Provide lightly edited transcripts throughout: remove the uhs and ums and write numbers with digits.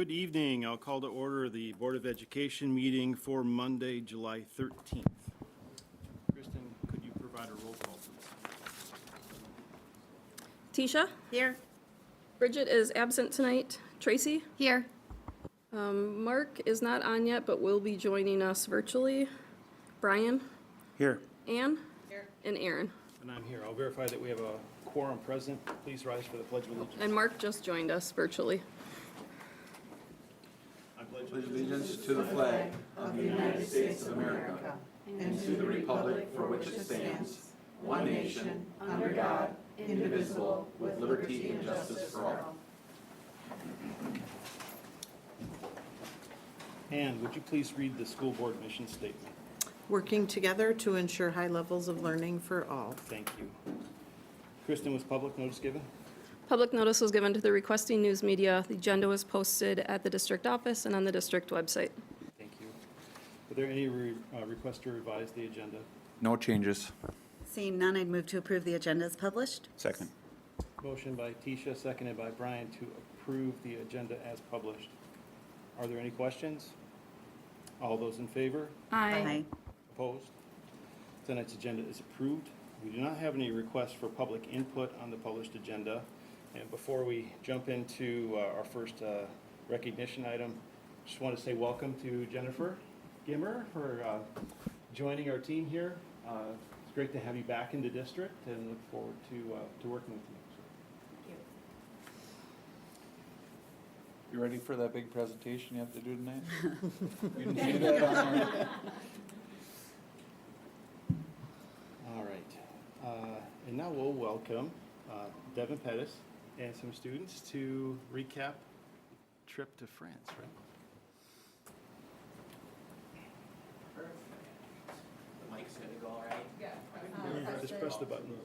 Good evening. I'll call to order the Board of Education meeting for Monday, July 13th. Kristen, could you provide a roll call, please? Tisha? Here. Bridget is absent tonight. Tracy? Here. Mark is not on yet, but will be joining us virtually. Brian? Here. Ann? Here. And Aaron. And I'm here. I'll verify that we have a quorum present. Please rise for the Pledge of Allegiance. And Mark just joined us virtually. I pledge Allegiance to the flag of the United States of America and to the republic for which it stands, one nation, under God, indivisible, with liberty and justice for all. And would you please read the school board mission statement? Working together to ensure high levels of learning for all. Thank you. Kristen, was public notice given? Public notice was given to the requesting news media. The agenda was posted at the district office and on the district website. Thank you. Are there any requests to revise the agenda? No changes. Seeing none, I'd move to approve the agenda as published. Second. Motion by Tisha, seconded by Brian to approve the agenda as published. Are there any questions? All those in favor? Aye. Opposed? Tonight's agenda is approved. We do not have any requests for public input on the published agenda. And before we jump into our first recognition item, just want to say welcome to Jennifer Gimmer for joining our team here. It's great to have you back in the district and look forward to working with you. You ready for that big presentation you have to do tonight? You didn't see that on there? All right. And now we'll welcome Devin Pettis and some students to recap the trip to France, right? Perfect. The mic's gonna go all right? Yeah. Just press the button.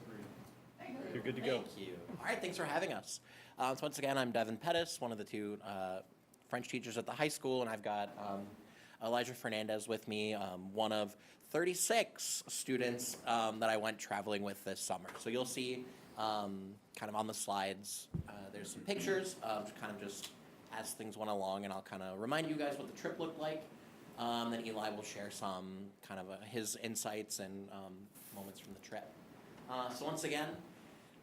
You're good to go. Thank you. All right, thanks for having us. So once again, I'm Devin Pettis, one of the two French teachers at the high school, and I've got Elijah Fernandez with me, one of 36 students that I went traveling with this summer. So you'll see kind of on the slides, there's some pictures of kind of just as things went along, and I'll kind of remind you guys what the trip looked like. Then Eli will share some kind of his insights and moments from the trip. So once again,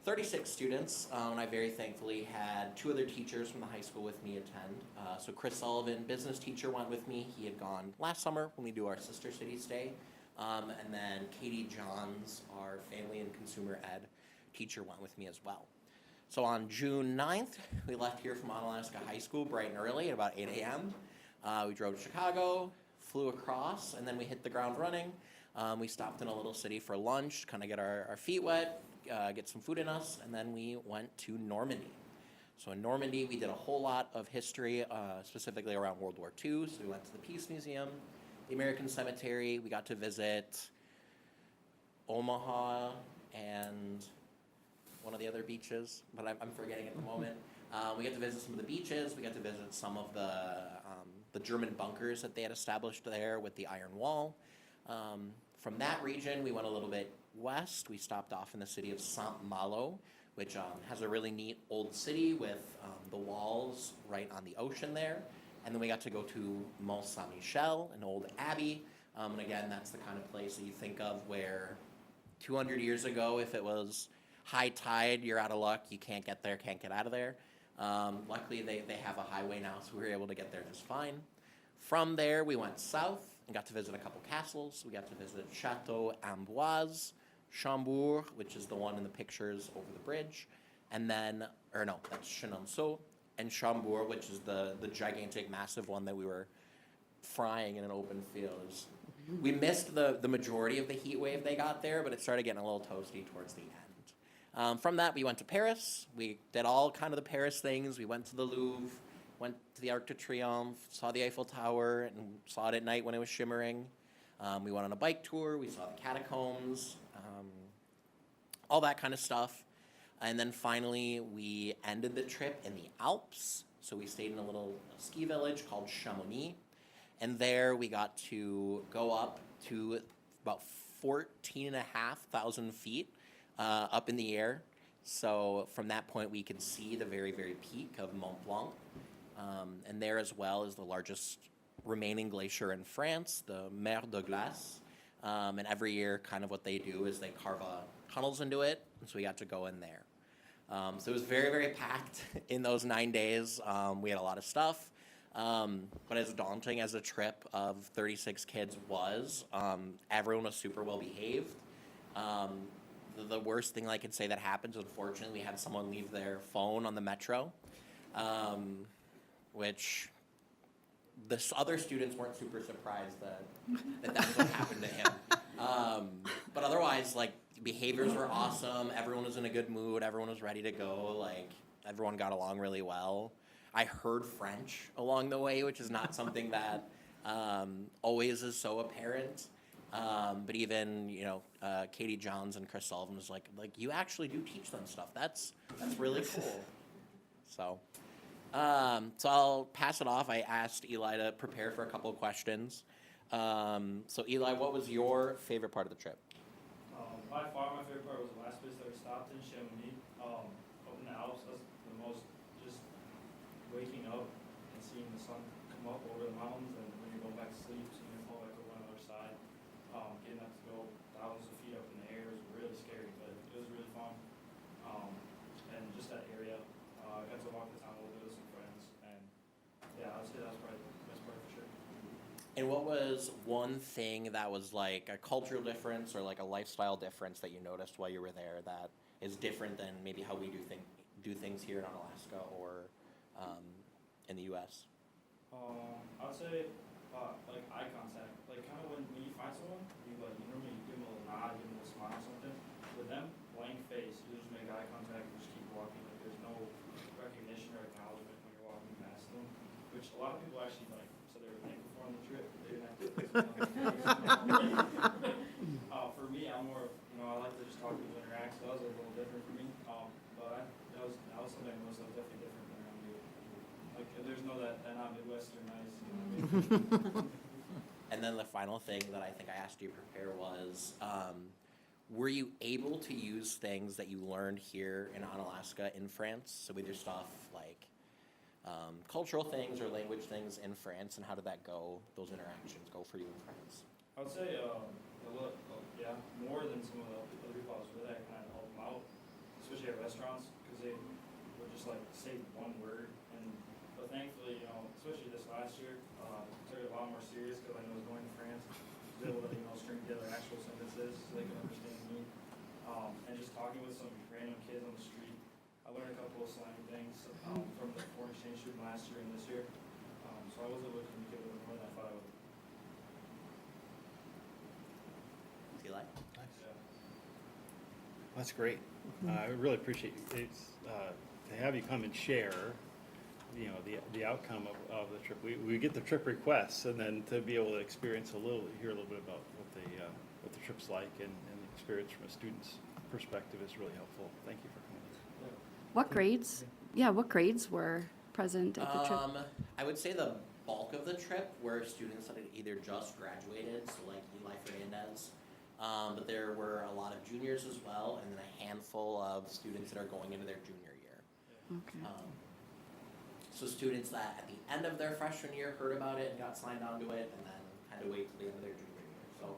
36 students, and I very thankfully had two other teachers from the high school with me attend. So Chris Sullivan, business teacher, went with me. He had gone last summer when we do our Sister City stay. And then Katie Johns, our family and consumer ed teacher, went with me as well. So on June 9th, we left here from Onalaska High School bright and early at about 8 a.m. We drove to Chicago, flew across, and then we hit the ground running. We stopped in a little city for lunch, kind of get our feet wet, get some food in us, and then we went to Normandy. So in Normandy, we did a whole lot of history, specifically around World War II. So we went to the Peace Museum, the American Cemetery. We got to visit Omaha and one of the other beaches, but I'm forgetting at the moment. We got to visit some of the beaches. We got to visit some of the German bunkers that they had established there with the Iron Wall. From that region, we went a little bit west. We stopped off in the city of Saint-Malo, which has a really neat old city with the walls right on the ocean there. And then we got to go to Mont Saint-Michel, an old abbey. And again, that's the kind of place that you think of where 200 years ago, if it was high tide, you're out of luck. You can't get there, can't get out of there. Luckily, they have a highway now, so we were able to get there just fine. From there, we went south and got to visit a couple castles. We got to visit Chateau Amboise, Chambord, which is the one in the pictures over the bridge, and then, or no, that's Chenonceau, and Chambord, which is the gigantic, massive one that we were frying in an open field. We missed the majority of the heat wave they got there, but it started getting a little toasty towards the end. From that, we went to Paris. We did all kind of the Paris things. We went to the Louvre, went to the Arc de Triomphe, saw the Eiffel Tower, and saw it at night when it was shimmering. We went on a bike tour. We saw the catacombs, all that kind of stuff. And then finally, we ended the trip in the Alps. So we stayed in a little ski village called Chamonix. And there we got to go up to about 14,500 feet up in the air. So from that point, we could see the very, very peak of Mont Blanc. And there as well is the largest remaining glacier in France, the Mer de Glace. And every year, kind of what they do is they carve tunnels into it, and so we got to go in there. So it was very, very packed in those 9 days. We had a lot of stuff, but as daunting as a trip of 36 kids was, everyone was super well behaved. The worst thing I can say that happens, unfortunately, we had someone leave their phone on the metro, which the other students weren't super surprised that that's what happened to him. But otherwise, like, behaviors were awesome. Everyone was in a good mood. Everyone was ready to go. Like, everyone got along really well. I heard French along the way, which is not something that always is so apparent. But even, Katie Johns and Chris Sullivan was like, you actually do teach them stuff. That's really cool. So I'll pass it off. I asked Eli to prepare for a couple of questions. So Eli, what was your favorite part of the trip? By far, my favorite part was the last place that we stopped in, Chamonix. Up in the Alps, that's the most, just waking up and seeing the sun come up over the mountains, and when you go back to sleep, seeing it fall back over on the other side. Getting up to go thousands of feet up in the air was really scary, but it was really fun. And just that area, I got to walk the town a little bit with some friends, and yeah, I would say that was probably the best part for sure. And what was one thing that was like a cultural difference or like a lifestyle difference that you noticed while you were there that is different than maybe how we do things here in Alaska or in the U.S.? I would say like eye contact. Like kind of when you find someone, you normally give them a little nod, give them a little smile or something. With them, blank face, you just make eye contact and just keep walking. Like there's no recognition or acknowledgement when you're walking past them, which a lot of people actually like. So they were thankful for on the trip. They didn't have to. For me, I'm more. I like to just talk to people, interact. So that was a little different for me. But that was something that was definitely different than around here. Like there's no that not Midwestern nice. And then the final thing that I think I asked you to prepare was, were you able to use things that you learned here in Unalaska in France? So either stuff like cultural things or language things in France, and how did that go, those interactions go for you in France? I would say, more than some of the other people I was with, I kind of help them out, especially at restaurants, because they would just like say one word. But thankfully, especially this last year, took it a lot more serious because I knew I was going to France. I was able to, string together actual sentences so they could understand me. And just talking with some random kids on the street, I learned a couple of slang things from the foreign exchange student last year and this year. So I was able to communicate with them more than I thought I would. Eli? Yeah. That's great. I really appreciate it. To have you come and share, the outcome of the trip. We get the trip requests, and then to be able to experience hear a little bit about what the trip's like, and the experience from a student's perspective is really helpful. Thank you for coming. What grades? Yeah, what grades were present at the trip? I would say the bulk of the trip were students that had either just graduated, so like Eli Fernandez, but there were a lot of juniors as well, and then a handful of students that are going into their junior year. Okay. So students that at the end of their freshman year heard about it and got signed onto it, and then had to wait till the end of their junior year. So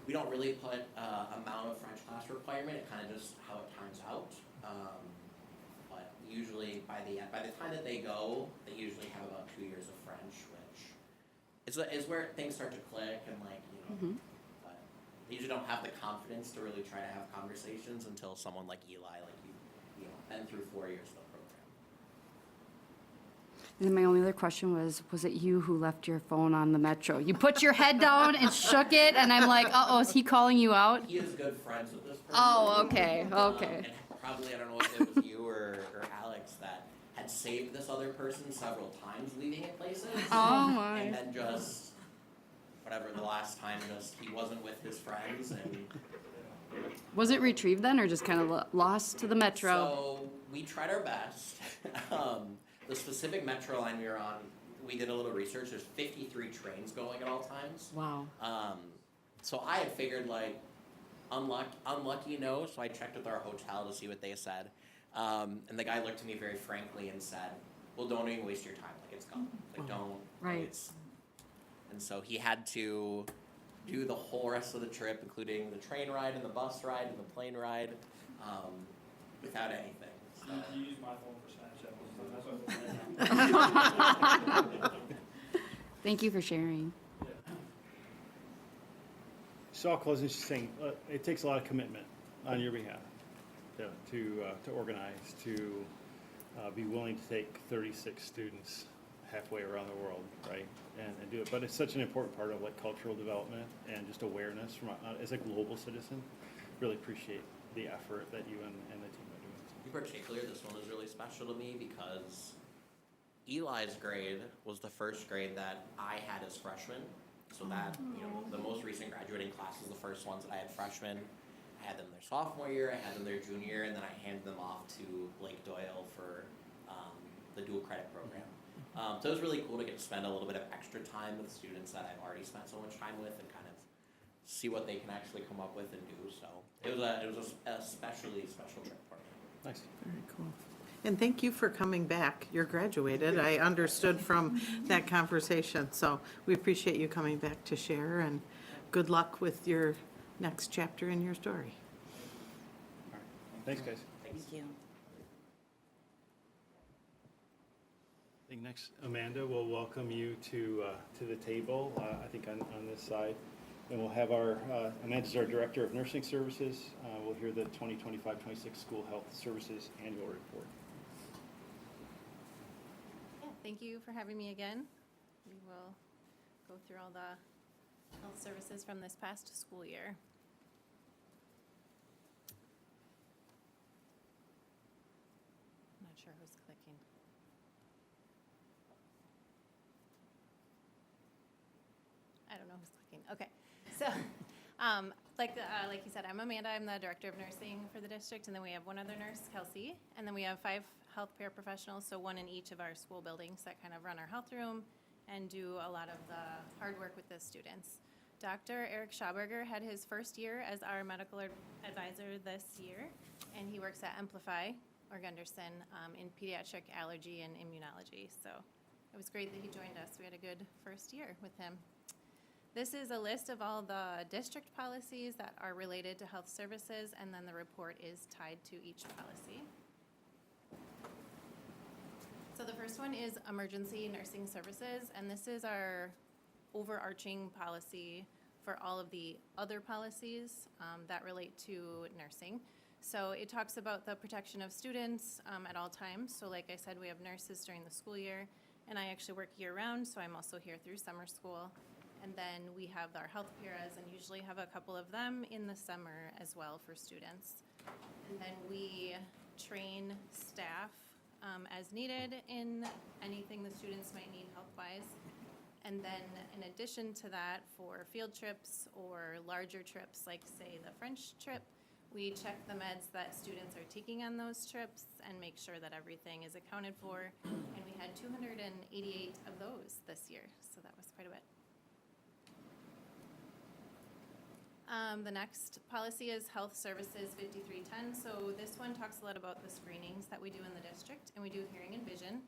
we don't really put amount of French class requirement. It kind of just how it turns out. But usually by the time that they go, they usually have about 2 years of French, which is where things start to click and Mm-hmm. But they usually don't have the confidence to really try to have conversations until someone like Eli, like you been through 4 years of the program. And then my only other question was it you who left your phone on the metro? You put your head down and shook it, and I'm like, uh-oh, is he calling you out? He is good friends with this person. Oh, okay, okay. And probably, I don't know if it was you or Alex that had saved this other person several times leaving at places. Oh, my. And then just, whatever, the last time he wasn't with his friends and... Was it retrieved then, or just kind of lost to the metro? So, we tried our best. The specific metro line we were on, we did a little research. There's 53 trains going at all times. Wow. So I had figured unlucky no, so I checked with our hotel to see what they said. And the guy looked at me very frankly and said, well, don't even waste your time, like it's gone, like don't. Right. And so he had to do the whole rest of the trip, including the train ride and the bus ride and the plane ride, without anything. So. You use my phone for Snapchat, that's why I'm looking at it now. Thank you for sharing. So I'll close this saying, it takes a lot of commitment on your behalf to organize, to be willing to take 36 students halfway around the world, right, and do it. But it's such an important part of like cultural development and just awareness from as a global citizen. Really appreciate the effort that you and the team are doing. In particular, this one was really special to me because Eli's grade was the first grade that I had as freshmen. So that, the most recent graduating class was the first ones that I had freshmen. I had them their sophomore year, I had them their junior year, and then I handed them off to Blake Doyle for the dual credit program. So it was really cool to get to spend a little bit of extra time with students that I've already spent so much time with and kind of see what they can actually come up with and do. So it was a especially special trip for me. Nice. Very cool. And thank you for coming back. You're graduated. I understood from that conversation. So we appreciate you coming back to share, and good luck with your next chapter in your story. All right. Thanks, guys. Thank you. I think next, Amanda, will welcome you to the table, I think on this side. And we'll have Amanda's our Director of Nursing Services. We'll hear the 2025-26 School Health Services Annual Report. Yeah, thank you for having me again. We will go through all the health services from this past school year. I'm not sure who's clicking. I don't know who's clicking. Okay, so like you said, I'm Amanda. I'm the Director of Nursing for the district, and then we have one other nurse, Kelsey, and then we have 5 health paraprofessionals, so one in each of our school buildings that kind of run our health room and do a lot of the hard work with the students. Dr. Eric Schauberger had his first year as our medical advisor this year, and he works at Amplify or Gunderson in pediatric allergy and immunology. So it was great that he joined us. We had a good first year with him. This is a list of all the district policies that are related to health services, and then the report is tied to each policy. So the first one is emergency nursing services, and this is our overarching policy for all of the other policies that relate to nursing. So it talks about the protection of students at all times. So like I said, we have nurses during the school year, and I actually work year-round, so I'm also here through summer school. And then we have our health paras, and usually have a couple of them in the summer as well for students. And then we train staff as needed in anything the students might need health-wise. And then in addition to that, for field trips or larger trips, like say the French trip, we check the meds that students are taking on those trips and make sure that everything is accounted for. And we had 288 of those this year, so that was quite a bit. The next policy is Health Services 5310. So this one talks a lot about the screenings that we do in the district, and we do hearing and vision.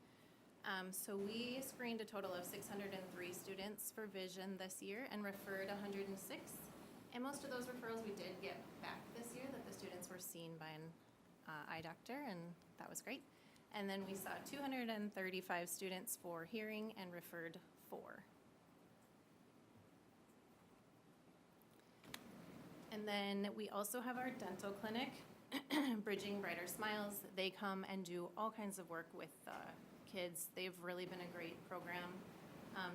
So we screened a total of 603 students for vision this year and referred 106. And most of those referrals we did get back this year, that the students were seen by an eye doctor, and that was great. And then we saw 235 students for hearing and referred 4. And then we also have our dental clinic, Bridging Brighter Smiles. They come and do all kinds of work with kids. They've really been a great program.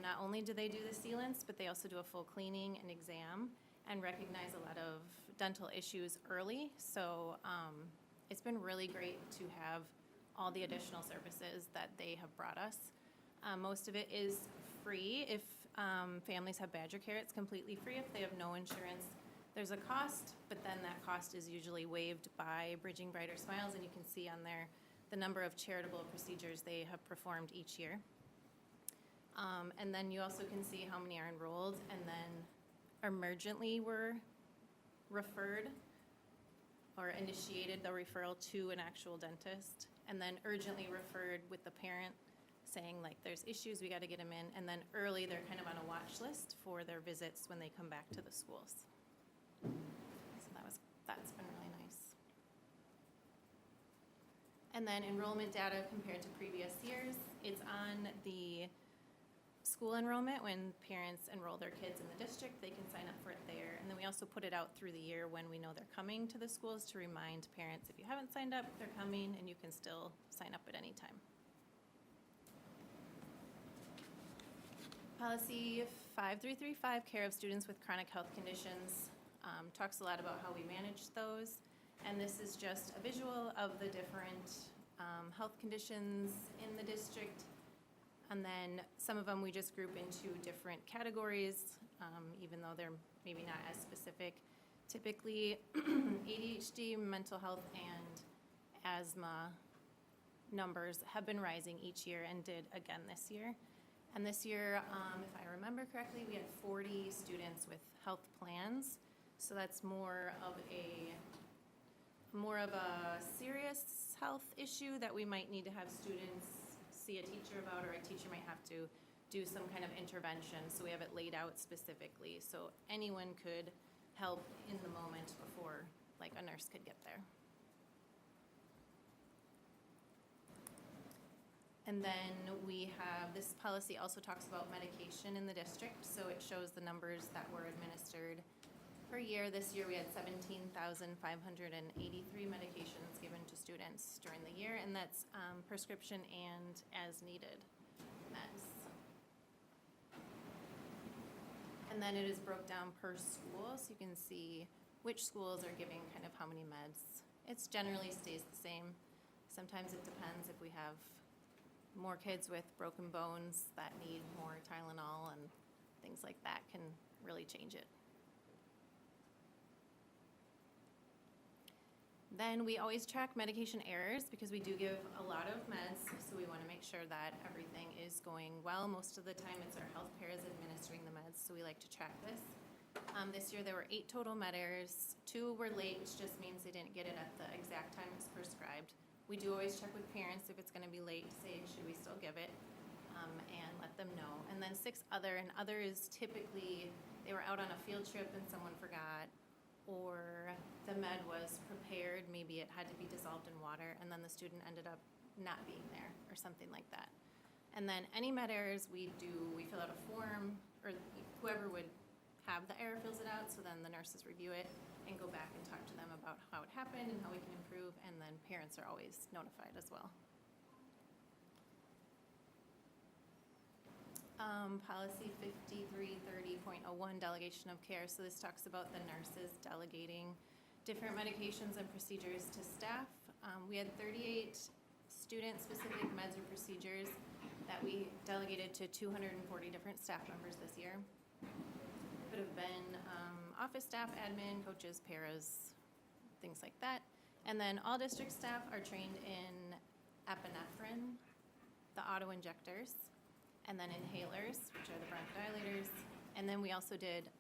Not only do they do the sealants, but they also do a full cleaning and exam and recognize a lot of dental issues early. So it's been really great to have all the additional services that they have brought us. Most of it is free. If families have Badger Care, it's completely free. If they have no insurance, there's a cost, but then that cost is usually waived by Bridging Brighter Smiles, and you can see on there the number of charitable procedures they have performed each year. And then you also can see how many are enrolled, and then emergently were referred or initiated the referral to an actual dentist, and then urgently referred with the parent saying like, there's issues, we gotta get them in, and then early, they're kind of on a watch list for their visits when they come back to the schools. So that's been really nice. And then enrollment data compared to previous years, it's on the school enrollment. When parents enroll their kids in the district, they can sign up for it there. And then we also put it out through the year when we know they're coming to the schools to remind parents, if you haven't signed up, they're coming, and you can still sign up at any time. Policy 5335, care of students with chronic health conditions, talks a lot about how we manage those. And this is just a visual of the different health conditions in the district. And then some of them we just group into different categories, even though they're maybe not as specific. Typically, ADHD, mental health, and asthma numbers have been rising each year and did again this year. And this year, if I remember correctly, we had 40 students with health plans. So that's more of a serious health issue that we might need to have students see a teacher about, or a teacher might have to do some kind of intervention. So we have it laid out specifically, so anyone could help in the moment before, like, a nurse could get there. And then we have, this policy also talks about medication in the district, so it shows the numbers that were administered per year. This year we had 17,583 medications given to students during the year, and that's prescription and as needed meds. And then it is broke down per school, so you can see which schools are giving kind of how many meds. It generally stays the same. Sometimes it depends if we have more kids with broken bones that need more Tylenol, and things like that can really change it. Then we always track medication errors because we do give a lot of meds, so we want to make sure that everything is going well. Most of the time it's our health pairs administering the meds, so we like to track this. This year there were 8 total med errors. 2 were late, which just means they didn't get it at the exact time it's prescribed. We do always check with parents if it's going to be late, say, should we still give it, and let them know. And then 6 other, and other is typically they were out on a field trip and someone forgot, or the med was prepared, maybe it had to be dissolved in water, and then the student ended up not being there, or something like that. And then any med errors we fill out a form, or whoever would have the error fills it out, so then the nurses review it and go back and talk to them about how it happened and how we can improve, and then parents are always notified as well. Policy 5330.01, delegation of care. So this talks about the nurses delegating different medications and procedures to staff. We had 38 student-specific meds or procedures that we delegated to 240 different staff members this year. Could have been office staff, admin, coaches, paras, things like that. And then all district staff are trained in epinephrine, the auto injectors, and then inhalers, which are the bronchodilators. And then we also did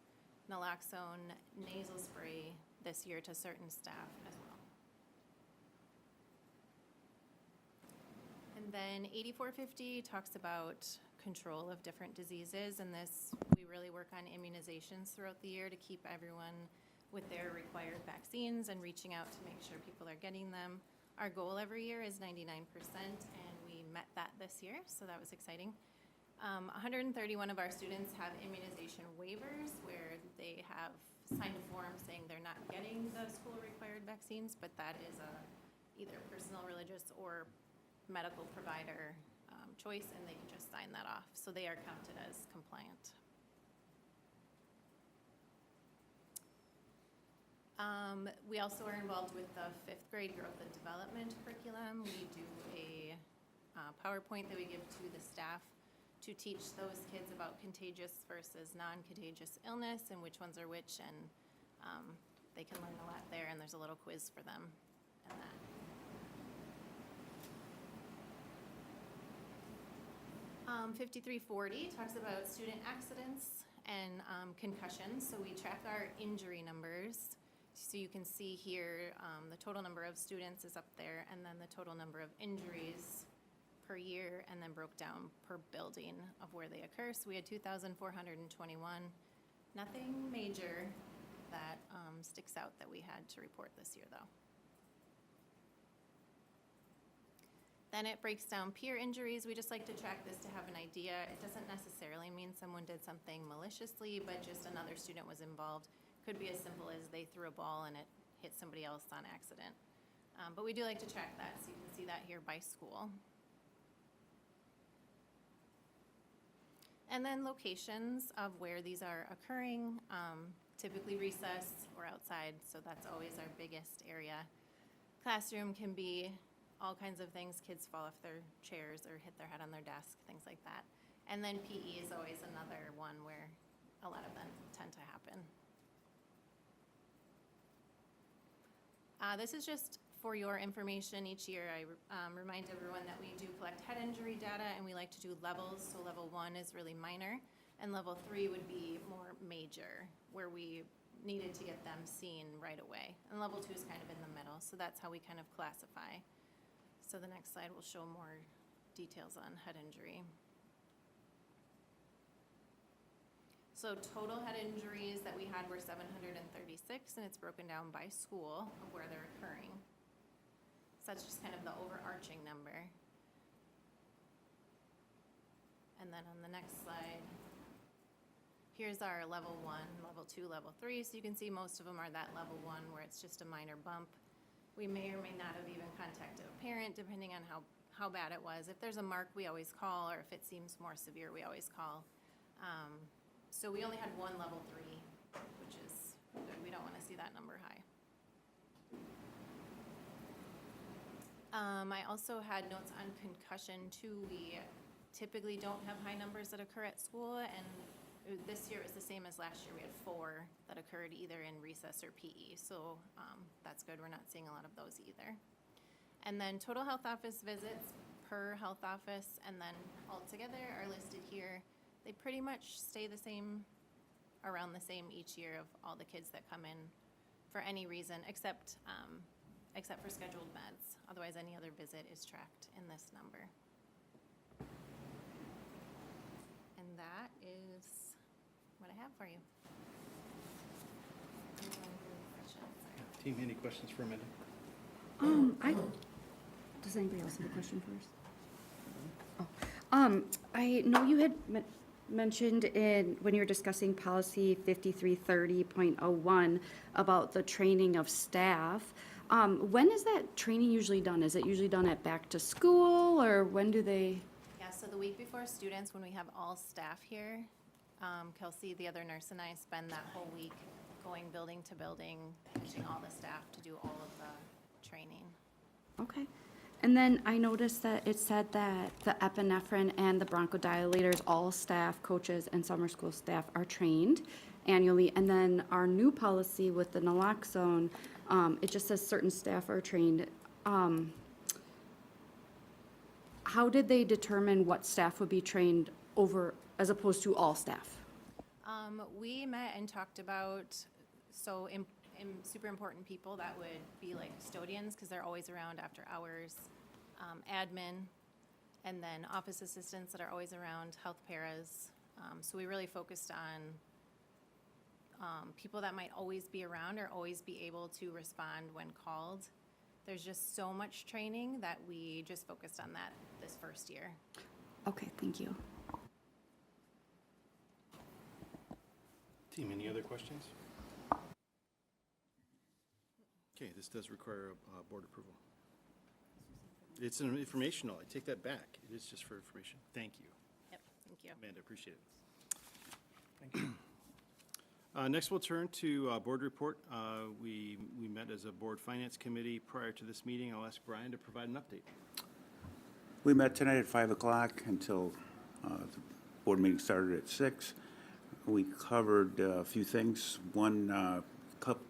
naloxone nasal spray this year to certain staff as well. And then 8450 talks about control of different diseases, and this, we really work on immunizations throughout the year to keep everyone with their required vaccines and reaching out to make sure people are getting them. Our goal every year is 99%, and we met that this year, so that was exciting. 131 of our students have immunization waivers where they have signed a form saying they're not getting the school-required vaccines, but that is either personal, religious, or medical provider choice, and they can just sign that off. So they are counted as compliant. We also are involved with the 5th grade growth and development curriculum. We do a PowerPoint that we give to the staff to teach those kids about contagious versus non-contagious illness and which ones are which, and they can learn a lot there, and there's a little quiz for them and that. Um, 5340 talks about student accidents and concussions. So we track our injury numbers. So you can see here the total number of students is up there, and then the total number of injuries per year and then broke down per building of where they occur. So we had 2,421. Nothing major that sticks out that we had to report this year, though. Then it breaks down peer injuries. We just like to track this to have an idea. It doesn't necessarily mean someone did something maliciously, but just another student was involved. Could be as simple as they threw a ball and it hit somebody else on accident. But we do like to track that, so you can see that here by school. And then locations of where these are occurring, typically recess or outside, so that's always our biggest area. Classroom can be all kinds of things. Kids fall off their chairs or hit their head on their desk, things like that. And then PE is always another one where a lot of them tend to happen. This is just for your information. Each year I remind everyone that we do collect head injury data, and we like to do levels. So level 1 is really minor, and level 3 would be more major, where we needed to get them seen right away. And level 2 is kind of in the middle, so that's how we kind of classify. So the next slide will show more details on head injury. So total head injuries that we had were 736, and it's broken down by school of where they're occurring. So that's just kind of the overarching number. And then on the next slide, here's our level 1, level 2, level 3. So you can see most of them are that level 1 where it's just a minor bump. We may or may not have even contacted a parent depending on how bad it was. If there's a mark, we always call, or if it seems more severe, we always call. So we only had one level 3, which is good. We don't want to see that number high. I also had notes on concussion too. We typically don't have high numbers that occur at school, and this year it was the same as last year. We had 4 that occurred either in recess or PE, so that's good. We're not seeing a lot of those either. And then total health office visits per health office, and then altogether are listed here. They pretty much stay the same, around the same each year of all the kids that come in for any reason, except for scheduled meds. Otherwise, any other visit is tracked in this number. And that is what I have for you. Team, any questions for Amanda? Does anybody else have a question first? Oh. I know you had mentioned when you were discussing policy 5330.01 about the training of staff. When is that training usually done? Is it usually done at back to school, or when do they? Yeah, so the week before students, when we have all staff here, Kelsey, the other nurse, and I spend that whole week going building to building, teaching all the staff to do all of the training. Okay. And then I noticed that it said that the epinephrine and the bronchodilators, all staff, coaches, and summer school staff are trained annually. And then our new policy with the naloxone, it just says certain staff are trained. How did they determine what staff would be trained over as opposed to all staff? We met and talked about, super important people that would be like custodians, because they're always around after hours, admin, and then office assistants that are always around, health paras. So we really focused on people that might always be around or always be able to respond when called. There's just so much training that we just focused on that this first year. Okay, thank you. Team, any other questions? Okay, this does require board approval. It's an informational. I take that back. It is just for information. Thank you, Yep, thank you. Amanda. Appreciate it. Thank you. Next, we'll turn to board report. We met as a board finance committee prior to this meeting. I'll ask Brian to provide an update. We met tonight at 5 o'clock until the board meeting started at 6. We covered a few things.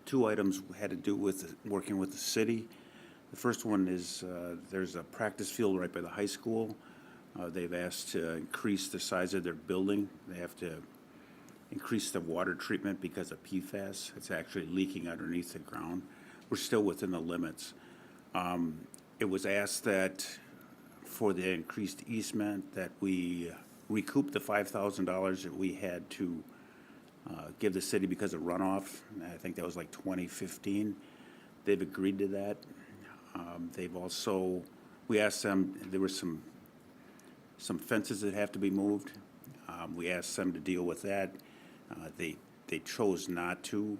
Two items had to do with working with the city. The first one is there's a practice field right by the high school. They've asked to increase the size of their building. They have to increase the water treatment because of PFAS. It's actually leaking underneath the ground. We're still within the limits. It was asked that for the increased easement, that we recoup the $5,000 that we had to give the city because of runoff. I think that was like 2015. They've agreed to that. They've also, we asked them, there were some fences that have to be moved. We asked them to deal with that. They chose not to.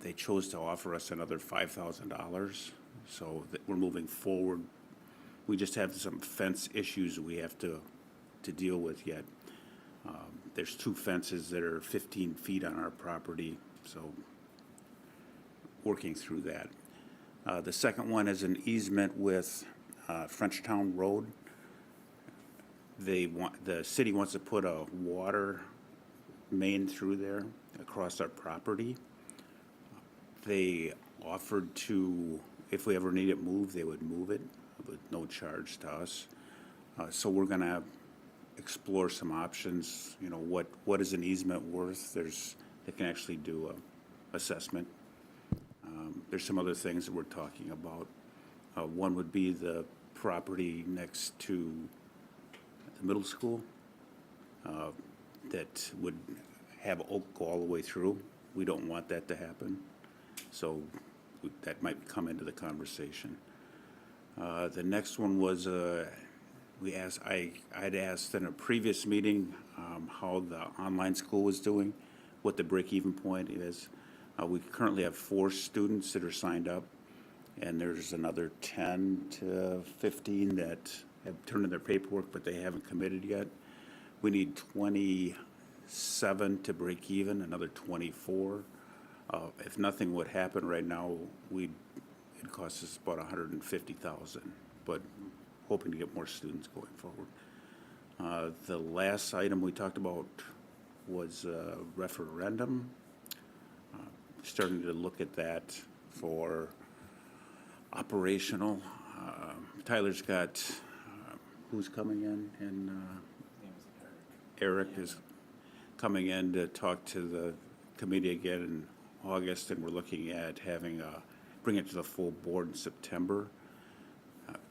They chose to offer us another $5,000, so that we're moving forward. We just have some fence issues we have to deal with yet. There's 2 fences that are 15 feet on our property, so working through that. The second one is an easement with Frenchtown Road. The city wants to put a water main through there across our property. They offered to, if we ever need it moved, they would move it with no charge to us. So we're gonna explore some options, you know, what is an easement worth? They can actually do a assessment. There's some other things that we're talking about. One would be the property next to the middle school that would have oak go all the way through. We don't want that to happen, so that might come into the conversation. The next one was I'd asked in a previous meeting how the online school was doing, what the break-even point is. We currently have 4 students that are signed up, and there's another 10 to 15 that have turned in their paperwork, but they haven't committed yet. We need 27 to break even, another 24. If nothing would happen right now, it'd cost us about $150,000, but hoping to get more students going forward. The last item we talked about was a referendum. Starting to look at that for operational. Tyler's got, who's coming in? And Eric is coming in to talk to the committee again in August, and we're looking at having bring it to the full board in September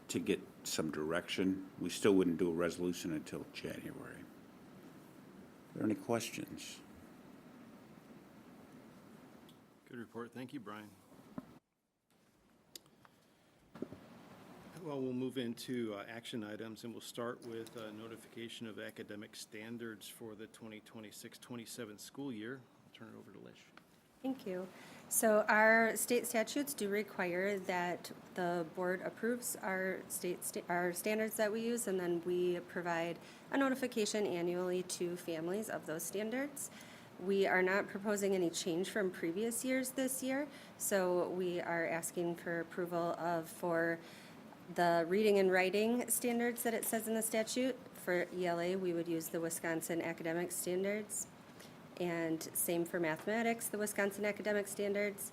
to get some direction. We still wouldn't do a resolution until January. Are there any questions? Good report. Thank you, Brian. Well, we'll move into action items, and we'll start with notification of academic standards for the 2026-27 school year. I'll turn it over to Lish. Thank you. So our state statutes do require that the board approves our our standards that we use, and then we provide a notification annually to families of those standards. We are not proposing any change from previous years this year, so we are asking for approval for the reading and writing standards that it says in the statute. For ELA, we would use the Wisconsin Academic Standards. And same for mathematics, the Wisconsin Academic Standards,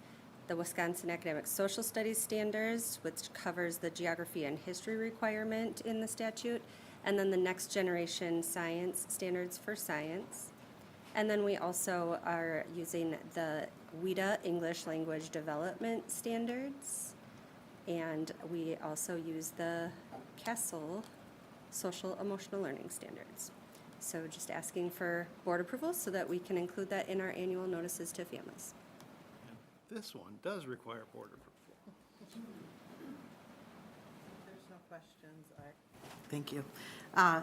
the Wisconsin Academic Social Studies Standards, which covers the geography and history requirement in the statute, and then the Next Generation Science Standards for science. And then we also are using the WIDA English Language Development Standards, and we also use the CASEL Social Emotional Learning Standards. So just asking for board approval so that we can include that in our annual notices to families. And this one does require board approval. There's no questions. Thank you.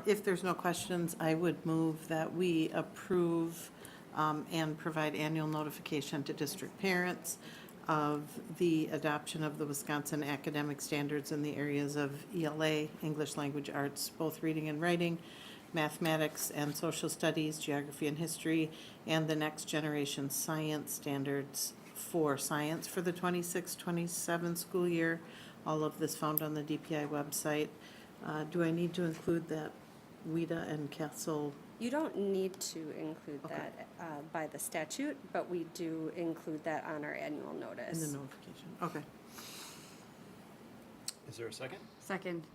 If there's no questions, I would move that we approve and provide annual notification to district parents of the adoption of the Wisconsin academic standards in the areas of ELA, English Language Arts, both reading and writing, mathematics and social studies, geography and history, and the Next Generation Science Standards for science for the 26-27 school year. All of this found on the DPI website. Do I need to include that WIDA and CASEL? You don't need to include Okay. that by the statute, but we do include that on our annual In notice. the notification, okay. Is there a second? Second.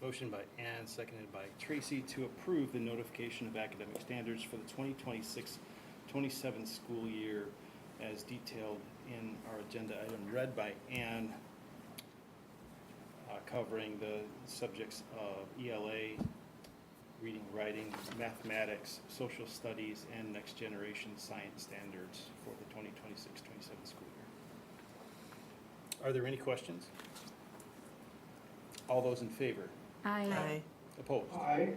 Motion by Ann, seconded by Tracy to approve the notification of academic standards for the 2026-27 school year as detailed in our agenda item read by Ann. covering the subjects of ELA, reading, writing, mathematics, social studies, and next generation science standards for the 2026-27 school year. Are there any questions? All those in favor? Aye. Opposed? Aye.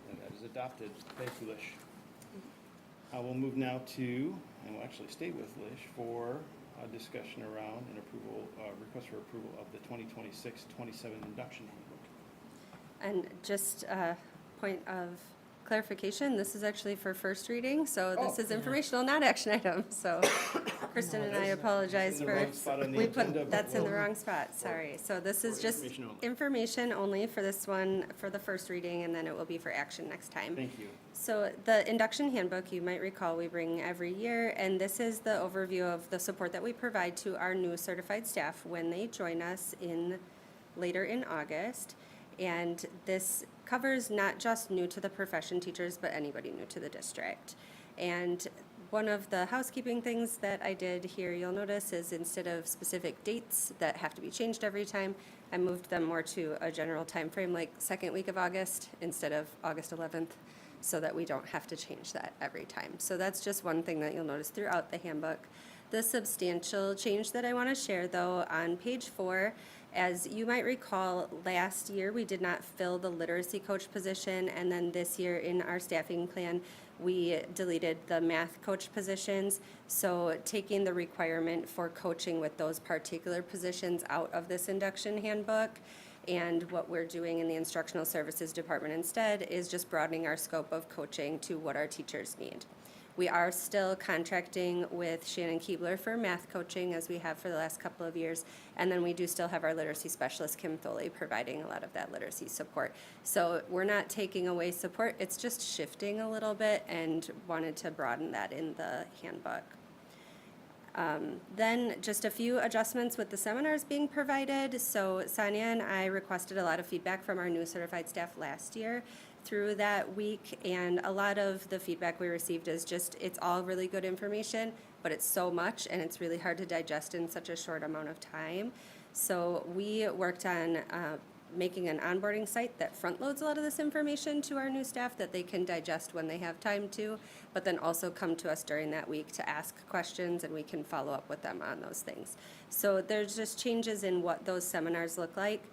And that is adopted. Thank you, Lish. We'll move now to, and we'll actually stay with Lish for a discussion around an approval, request for approval of the 2026-27 induction handbook. And just a point of clarification, this is actually for first reading, so this is informational, not action item. So Kristen and I apologize It's in the for, wrong spot on the we agenda, put, but that's in the we'll- wrong spot, sorry. So this is just information only. information only for this one, for the first reading, and then it will be for action next time. Thank you. So the induction handbook, you might recall, we bring every year, and this is the overview of the support that we provide to our new certified staff when they join us later in August. And this covers not just new to the profession teachers, but anybody new to the district. And one of the housekeeping things that I did here, you'll notice, is instead of specific dates that have to be changed every time, I moved them more to a general time frame, like second week of August instead of August 11th, so that we don't have to change that every time. So that's just one thing that you'll notice throughout the handbook. The substantial change that I want to share, though, on page 4, as you might recall, last year we did not fill the literacy coach position, and then this year in our staffing plan, we deleted the math coach positions. So taking the requirement for coaching with those particular positions out of this induction handbook, and what we're doing in the instructional services department instead is just broadening our scope of coaching to what our teachers need. We are still contracting with Shannon Keebler for math coaching, as we have for the last couple of years. And then we do still have our literacy specialist, Kim Foley, providing a lot of that literacy support. So we're not taking away support, it's just shifting a little bit, and wanted to broaden that in the handbook. Then just a few adjustments with the seminars being provided. So Sonia and I requested a lot of feedback from our new certified staff last year through that week, and a lot of the feedback we received is just, it's all really good information, but it's so much and it's really hard to digest in such a short amount of time. So we worked on making an onboarding site that front loads a lot of this information to our new staff that they can digest when they have time to, but then also come to us during that week to ask questions, and we can follow up with them on those things. So there's just changes in what those seminars look like.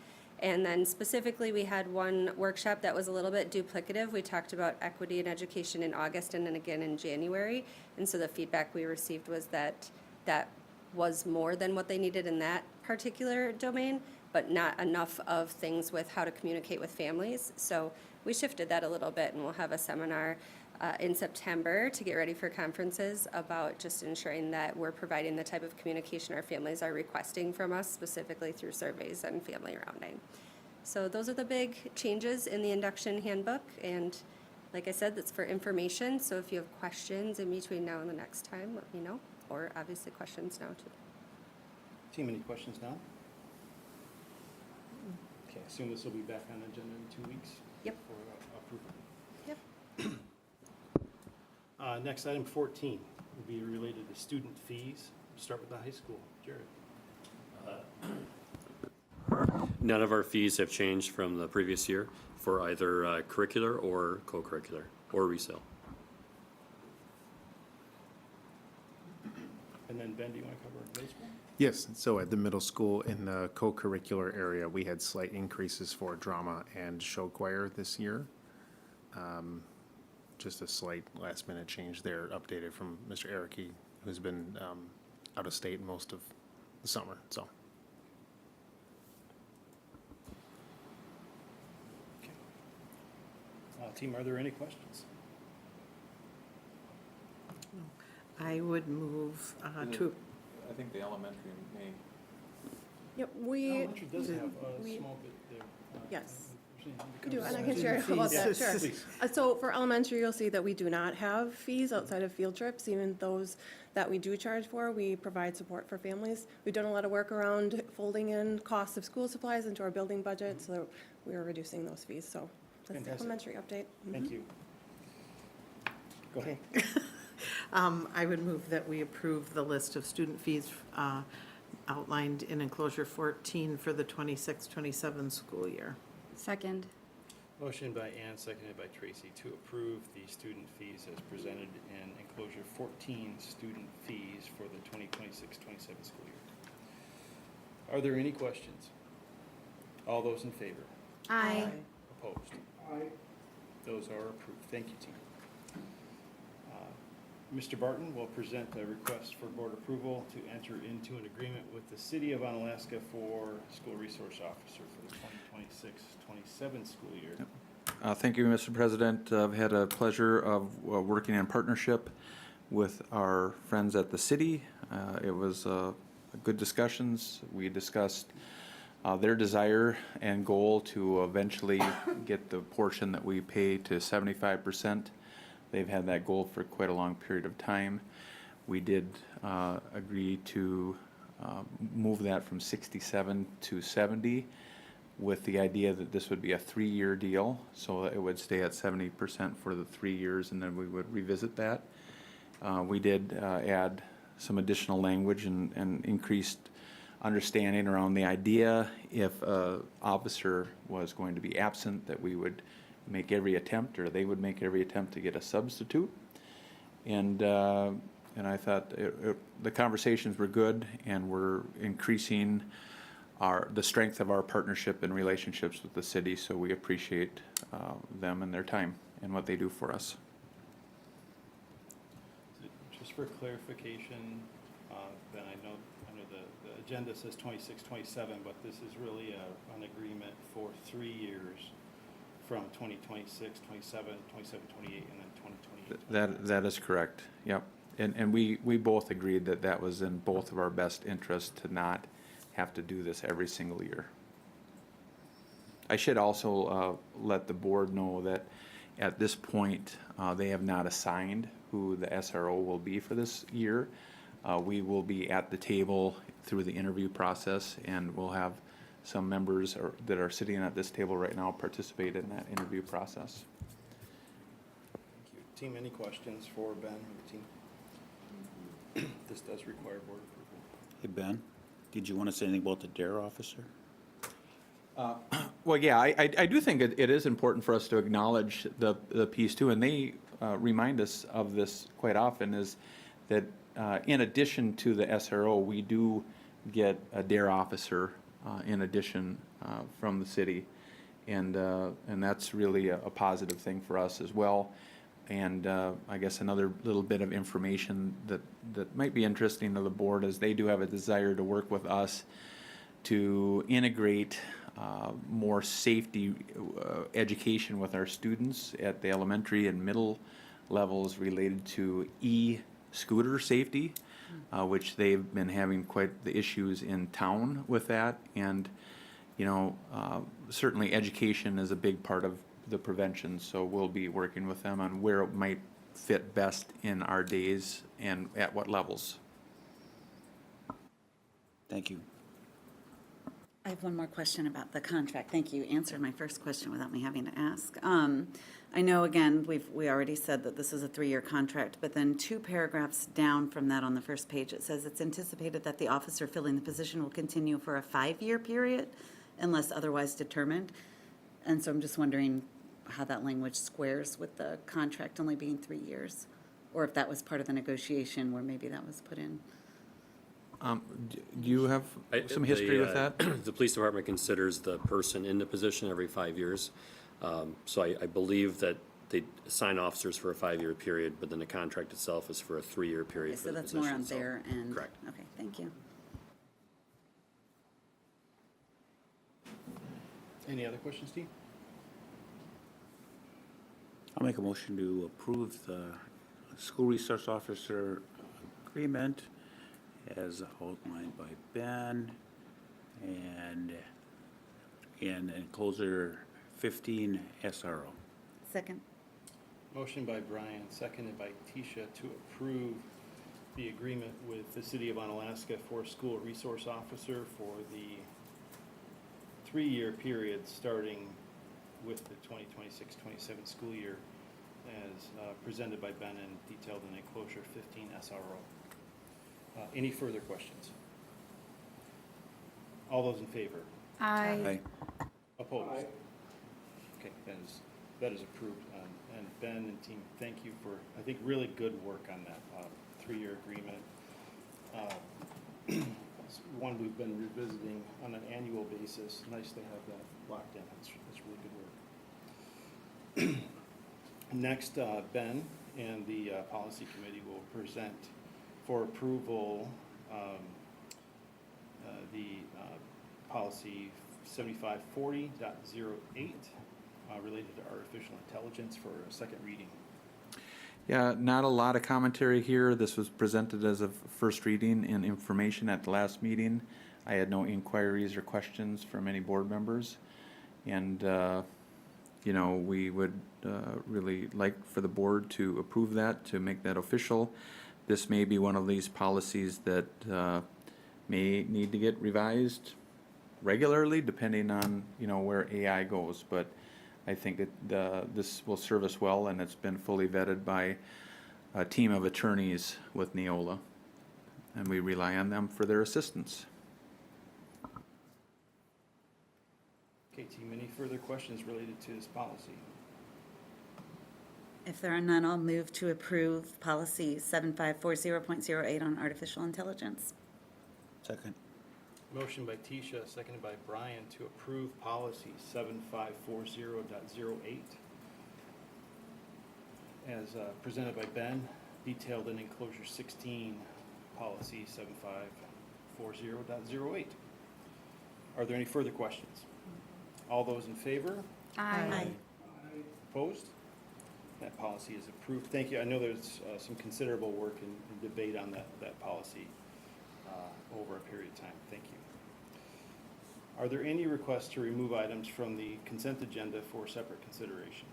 And then specifically, we had one workshop that was a little bit duplicative. We talked about equity in education in August and then again in January. And so the feedback we received was that that was more than what they needed in that particular domain, but not enough of things with how to communicate with families. So we shifted that a little bit, and we'll have a seminar in September to get ready for conferences about just ensuring that we're providing the type of communication our families are requesting from us, specifically through surveys and family rounding. So those are the big changes in the induction handbook, and like I said, that's for information. So if you have questions in between now and the next time, let me know, or obviously questions now too. Team, any questions now? Okay, I assume this will be back on the agenda in 2 weeks? Yep. For approval. Yep. Next, item 14 will be related to student fees. Start with the high school. Jared. None of our fees have changed from the previous year for either curricular or co-curricular or resale. And then Ben, do you want to cover middle school? Yes, so at the middle school in the co-curricular area, we had slight increases for drama and show choir this year. Just a slight last minute change there, updated from Mr. Erickey, who's been out of state most of the summer, so. Okay. Team, are there any questions? I would move to, I think the elementary may. Yep, we, Elementary does have a we- small bit there. Yes. You're saying we do, and I because- can share about that, sure. Please. So for elementary, you'll see that we do not have fees outside of field trips, even those that we do charge for, we provide support for families. We've done a lot of work around folding in costs of school supplies into our building budget, so we are reducing those fees, so that's the Fantastic. elementary update. Thank you. Go ahead. I would move that we approve the list of student fees outlined in enclosure 14 for the 26-27 school year. Second. Motion by Ann, seconded by Tracy, to approve the student fees as presented in enclosure 14, student fees for the 2026-27 school year. Are there any questions? All those in favor? Aye. Opposed? Aye. Those are approved. Thank you, team. Mr. Barton will present a request for board approval to enter into an agreement with the City of Onalaska for school resource officer for the 2026-27 school year. Thank you, Mr. President. I've had a pleasure of working in partnership with our friends at the city. It was good discussions. We discussed their desire and goal to eventually get the portion that we pay to 75%. They've had that goal for quite a long period of time. We did agree to move that from 67 to 70 with the idea that this would be a 3-year deal, so it would stay at 70% for the 3 years, and then we would revisit that. We did add some additional language and increased understanding around the idea if an officer was going to be absent, that we would make every attempt, or they would make every attempt to get a substitute. And I thought the conversations were good, and we're increasing the strength of our partnership and relationships with the city, so we appreciate them and their time and what they do for us. Just for clarification, Ben, I know the agenda says 26-27, but this is really an agreement for 3 years from 2026, 27, 27, 28, and then 2028. That is correct, yep. And we both agreed that that was in both of our best interests to not have to do this every single year. I should also let the board know that at this point, they have not assigned who the SRO will be for this year. We will be at the table through the interview process, and we'll have some members that are sitting at this table right now participate in that interview process. Thank you. Team, any questions for Ben or the team? This does require board approval. Hey, Ben, did you want to say anything about the DARE officer? Well, yeah, I do think it is important for us to acknowledge the piece too, and they remind us of this quite often, is that in addition to the SRO, we do get a DARE officer in addition from the city, and that's really a positive thing for us as well. And I guess another little bit of information that might be interesting to the board is they do have a desire to work with us to integrate more safety education with our students at the elementary and middle levels related to e-scooter safety, which they've been having quite the issues in town with that. And, you know, certainly education is a big part of the prevention, so we'll be working with them on where it might fit best in our days and at what levels. Thank you. I have one more question about the contract. Thank you. You answered my first question without me having to ask. I know, again, we already said that this is a 3-year contract, but then 2 paragraphs down from that on the first page, it says it's anticipated that the officer filling the position will continue for a 5-year period unless otherwise determined. And so I'm just wondering how that language squares with the contract only being 3 years, or if that was part of the negotiation where maybe that was put in. Do you have some history with that? The police department considers the person in the position every 5 years. So I believe that they assign officers for a 5-year period, but then the contract itself is for a 3-year period Okay, for so the that's position. more on So- their end. Correct. Okay, thank you. Any other questions, Steve? I'll make a motion to approve the school resource officer agreement as outlined by Ben and in enclosure 15 SRO. Second. Motion by Brian, seconded by Tisha to approve the agreement with the City of Onalaska for school resource officer for the 3-year period starting with the 2026-27 school year as presented by Ben and detailed in enclosure 15 SRO. Any further questions? All those in favor? Aye. Opposed? Okay, that is approved. And Ben and team, thank you for, I think, really good work on that 3-year agreement. It's one we've been revisiting on an annual basis. Nice to have that locked in. It's really good work. Next, Ben and the policy committee will present for approval the policy 7540.08 related to artificial intelligence for a second reading. Yeah, not a lot of commentary here. This was presented as a first reading and information at the last meeting. I had no inquiries or questions from any board members. And, you know, we would really like for the board to approve that, to make that official. This may be one of these policies that may need to get revised regularly, depending on, you know, where AI goes. But I think that this will serve us well, and it's been fully vetted by a team of attorneys with Neola, and we rely on them for their assistance. Okay, team, any further questions related to this policy? If there are none, I'll move to approve policy 7540.08 on artificial intelligence. Second. Motion by Tisha, seconded by Brian to approve policy 7540.08 as presented by Ben, detailed in enclosure 16, policy 7540.08. Are there any further questions? All those in favor? Aye. Opposed? That policy is approved. Thank you. I know there's some considerable work and debate on that policy over a period of time. Thank you. Are there any requests to remove items from the consent agenda for separate consideration?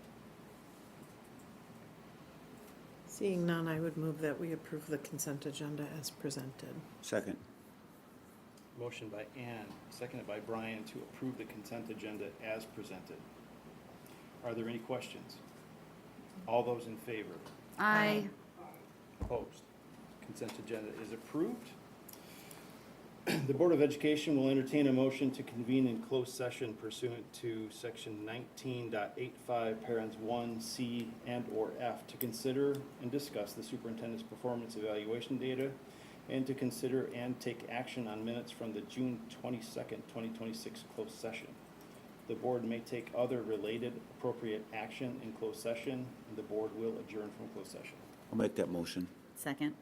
Seeing none, I would move that we approve the consent agenda as presented. Second. Motion by Ann, seconded by Brian to approve the consent agenda as presented. Are there any questions? All those in favor? Aye. Opposed? Consent agenda is approved. The Board of Education will entertain a motion to convene in closed session pursuant to section 19.85, parens 1, C, and/or F, to consider and discuss the superintendent's performance evaluation data and to consider and take action on minutes from the June 22nd, 2026 closed session. The board may take other related appropriate action in closed session, and the board will adjourn from closed session. I'll make that motion. Second.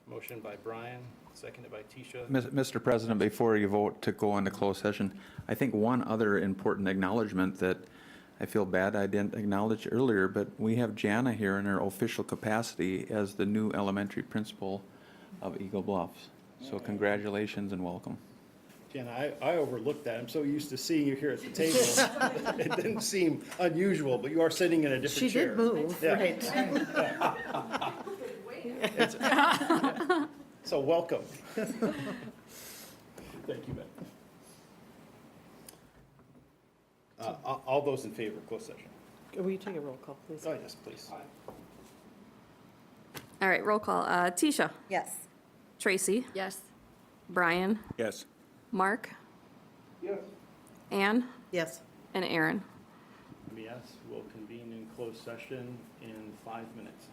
Motion by Brian, seconded by Tisha. Mr. President, before you vote to go into closed session, I think one other important acknowledgement that I feel bad I didn't acknowledge earlier, but we have Jana here in her official capacity as the new elementary principal of Eagle Bluffs. So congratulations and welcome. Jenna, I overlooked that. I'm so used to seeing you here at the table. It didn't seem unusual, but you are sitting in a different She chair. did move, Yeah. right. So welcome. Thank you, Ben. All those in favor of closed session? Will you take a roll call, please? Oh, yes, please. All right, roll call. Tisha, Yes. Tracy, Yes. Brian, Yes. Mark, Yes. Ann, Yes. and Aaron. Yes, we'll convene in closed session in 5 minutes.